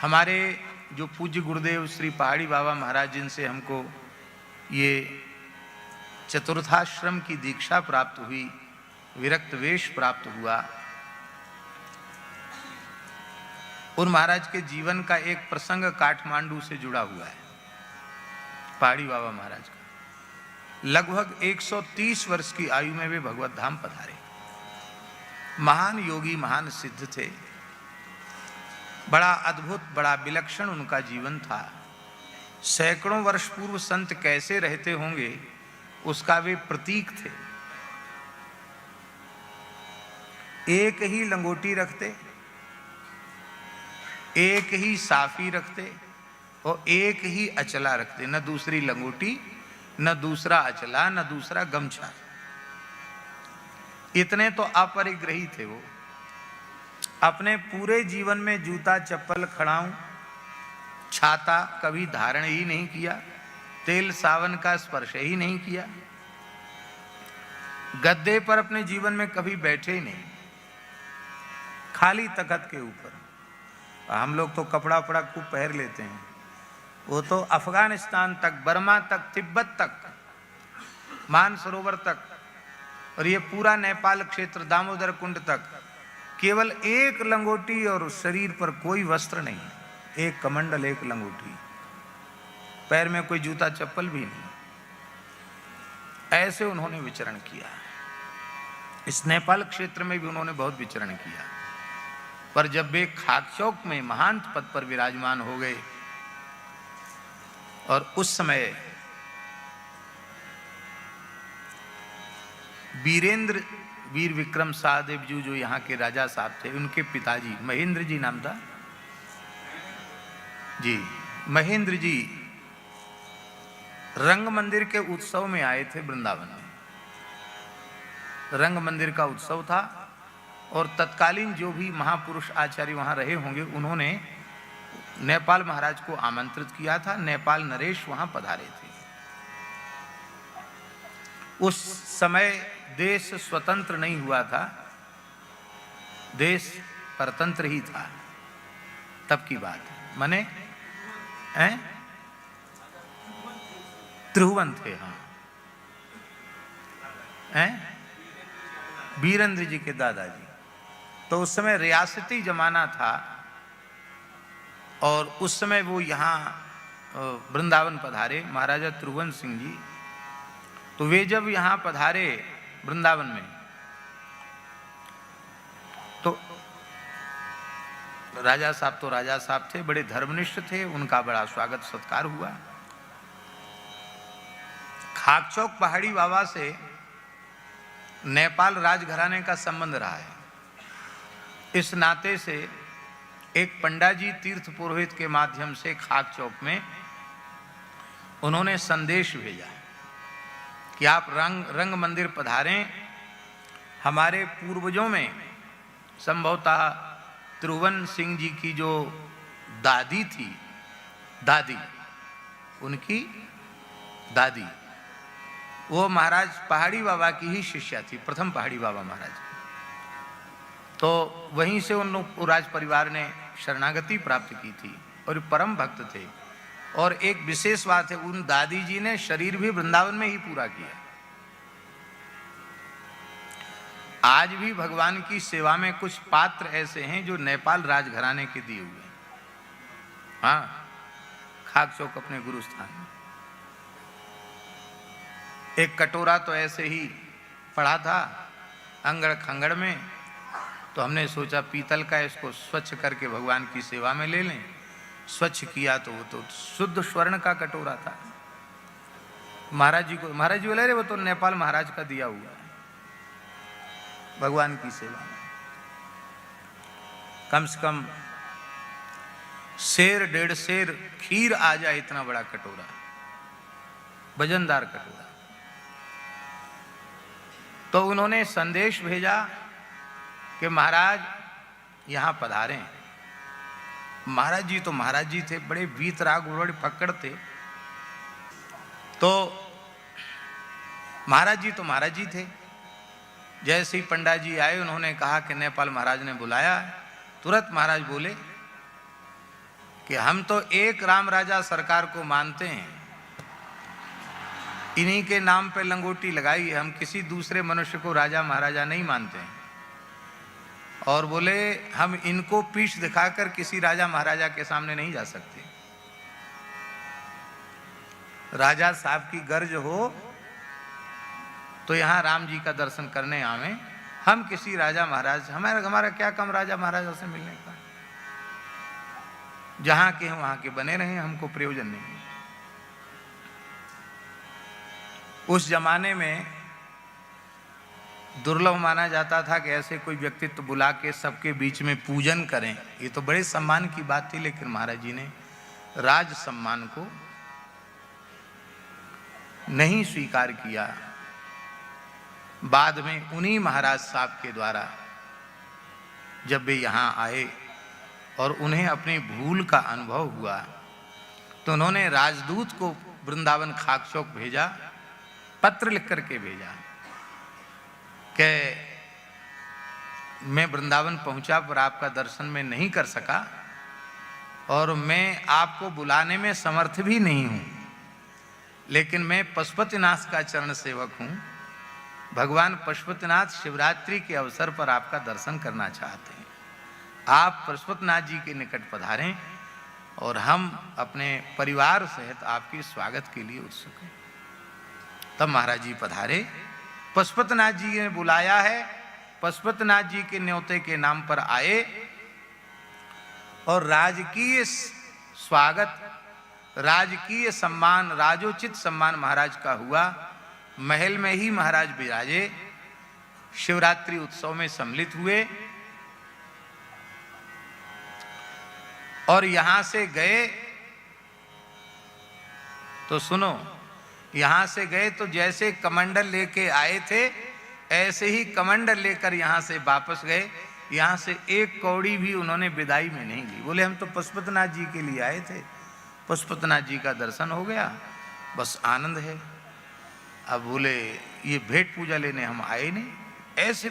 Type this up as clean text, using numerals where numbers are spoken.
हमारे जो पूज्य गुरुदेव श्री पहाड़ी बाबा महाराज जिनसे हमको ये चतुर्थाश्रम की दीक्षा प्राप्त हुई, विरक्त वेश प्राप्त हुआ, उन महाराज के जीवन का एक प्रसंग काठमांडू से जुड़ा हुआ है। पहाड़ी बाबा महाराज का लगभग 130 वर्ष की आयु में वे भगवत धाम पधारे। महान योगी, महान सिद्ध थे। बड़ा अद्भुत, बड़ा विलक्षण उनका जीवन था। सैकड़ों वर्ष पूर्व संत कैसे रहते होंगे उसका वे प्रतीक थे। एक ही लंगोटी रखते, एक ही साफी रखते और एक ही अचला रखते, न दूसरी लंगोटी, न दूसरा अचला, न दूसरा गमछा। इतने तो अपरिग्रही थे वो। अपने पूरे जीवन में जूता, चप्पल, खड़ाऊं, छाता कभी धारण ही नहीं किया, तेल सावन का स्पर्श ही नहीं किया, गद्दे पर अपने जीवन में कभी बैठे ही नहीं, खाली तख्त के ऊपर। हम लोग तो कपड़ा वपड़ा खूब पहन लेते हैं, वो तो अफगानिस्तान तक, बर्मा तक, तिब्बत तक, मानसरोवर तक और ये पूरा नेपाल क्षेत्र, दामोदर कुंड तक केवल एक लंगोटी और शरीर पर कोई वस्त्र नहीं, एक कमंडल, एक लंगोटी, पैर में कोई जूता चप्पल भी नहीं। ऐसे उन्होंने विचरण किया। इस नेपाल क्षेत्र में भी उन्होंने बहुत विचरण किया। पर जब वे खाकचौक में महांत पद पर विराजमान हो गए और उस समय वीरेंद्र वीर विक्रम सहदेव जी जो यहाँ के राजा साहब थे, उनके पिताजी महेंद्र जी नाम था जी, महेंद्र जी रंग मंदिर के उत्सव में आए थे वृंदावन में। रंग मंदिर का उत्सव था और तत्कालीन जो भी महापुरुष आचार्य वहां रहे होंगे उन्होंने नेपाल महाराज को आमंत्रित किया था। नेपाल नरेश वहां पधारे थे। उस समय देश स्वतंत्र नहीं हुआ था, देश परतंत्र ही था, तब की बात है। माने त्रिभुवन थे, हाँ, वीरेंद्र जी के दादाजी। तो उस समय रियासती जमाना था और उस समय वो यहाँ वृंदावन पधारे, महाराजा त्रिभुवन सिंह जी। तो वे जब यहाँ पधारे वृंदावन में, तो राजा साहब तो राजा साहब थे, बड़े धर्मनिष्ठ थे, उनका बड़ा स्वागत सत्कार हुआ। खाकचौक पहाड़ी बाबा से नेपाल राजघराने का संबंध रहा है। इस नाते से एक पंडा जी तीर्थ पुरोहित के माध्यम से खाकचौक में उन्होंने संदेश भेजा कि आप रंग मंदिर पधारें। हमारे पूर्वजों में संभवतः त्रिभुवन सिंह जी की जो दादी थी, दादी, उनकी दादी, वो महाराज पहाड़ी बाबा की ही शिष्या थी, प्रथम पहाड़ी बाबा महाराज। तो वहीं से उन राज परिवार ने शरणागति प्राप्त की थी और परम भक्त थे। और एक विशेष बात है, उन दादी जी ने शरीर भी वृंदावन में ही पूरा किया। आज भी भगवान की सेवा में कुछ पात्र ऐसे हैं जो नेपाल राजघराने के दिए हुए हैं। हाँ, खाकचौक अपने गुरु स्थान में। एक कटोरा तो ऐसे ही पड़ा था अंगड़ खंगड़ में, तो हमने सोचा पीतल का, इसको स्वच्छ करके भगवान की सेवा में ले लें। स्वच्छ किया तो वो तो शुद्ध स्वर्ण का कटोरा था। महाराज जी बोले, अरे वो तो नेपाल महाराज का दिया हुआ है भगवान की सेवा में। कम से कम शेर, 1.5 शेर खीर आ जाए, इतना बड़ा कटोरा, वजनदार कटोरा। तो उन्होंने संदेश भेजा कि महाराज यहां पधारें। महाराज जी तो महाराज जी थे, बड़े वीतराग, बड़े फक्कड़ थे। तो महाराज जी तो महाराज जी थे। जैसे ही पंडा जी आए, उन्होंने कहा कि नेपाल महाराज ने बुलाया। तुरंत महाराज बोले कि हम तो एक राम राजा सरकार को मानते हैं, इन्हीं के नाम पे लंगोटी लगाई है, हम किसी दूसरे मनुष्य को राजा महाराजा नहीं मानते हैं। और बोले हम इनको पीठ दिखाकर किसी राजा महाराजा के सामने नहीं जा सकते। राजा साहब की गर्ज हो तो यहां राम जी का दर्शन करने आवे, हम किसी राजा महाराज, हमारा क्या कम राजा महाराजा से मिलने का, जहां के हम वहां के बने रहे, हमको प्रयोजन नहीं। उस जमाने में दुर्लभ माना जाता था कि ऐसे कोई व्यक्तित्व बुला के सबके बीच में पूजन करें, ये तो बड़े सम्मान की बात थी। लेकिन महाराज जी ने राज सम्मान को नहीं स्वीकार किया। बाद में उन्हीं महाराज साहब के द्वारा जब वे यहाँ आए और उन्हें अपनी भूल का अनुभव हुआ तो उन्होंने राजदूत को वृंदावन खाक चौक भेजा, पत्र लिख करके भेजा कि मैं वृंदावन पहुंचा पर आपका दर्शन में नहीं कर सका और मैं आपको बुलाने में समर्थ भी नहीं हूं, लेकिन मैं पशुपतिनाथ का चरण सेवक हूं। भगवान पशुपतिनाथ शिवरात्रि के अवसर पर आपका दर्शन करना चाहते हैं, आप पशुपतिनाथ जी के निकट पधारें और हम अपने परिवार सहित आपके स्वागत के लिए उत्सुक हैं। तब महाराज जी पधारे, पशुपतिनाथ जी ने बुलाया है, पशुपतिनाथ जी के न्योते के नाम पर आए और राजकीय स्वागत, राजकीय सम्मान, राजोचित सम्मान महाराज का हुआ। महल में ही महाराज विराजे, शिवरात्रि उत्सव में सम्मिलित हुए और यहां से गए तो सुनो, यहां से गए तो जैसे कमंडल लेके आए थे ऐसे ही कमंडल लेकर यहां से वापस गए। यहां से एक कौड़ी भी उन्होंने विदाई में नहीं ली। बोले हम तो पशुपतिनाथ जी के लिए आए थे, पशुपतिनाथ जी का दर्शन हो गया, बस आनंद है। अब बोले ये भेंट पूजा लेने हम आए नहीं, ऐसे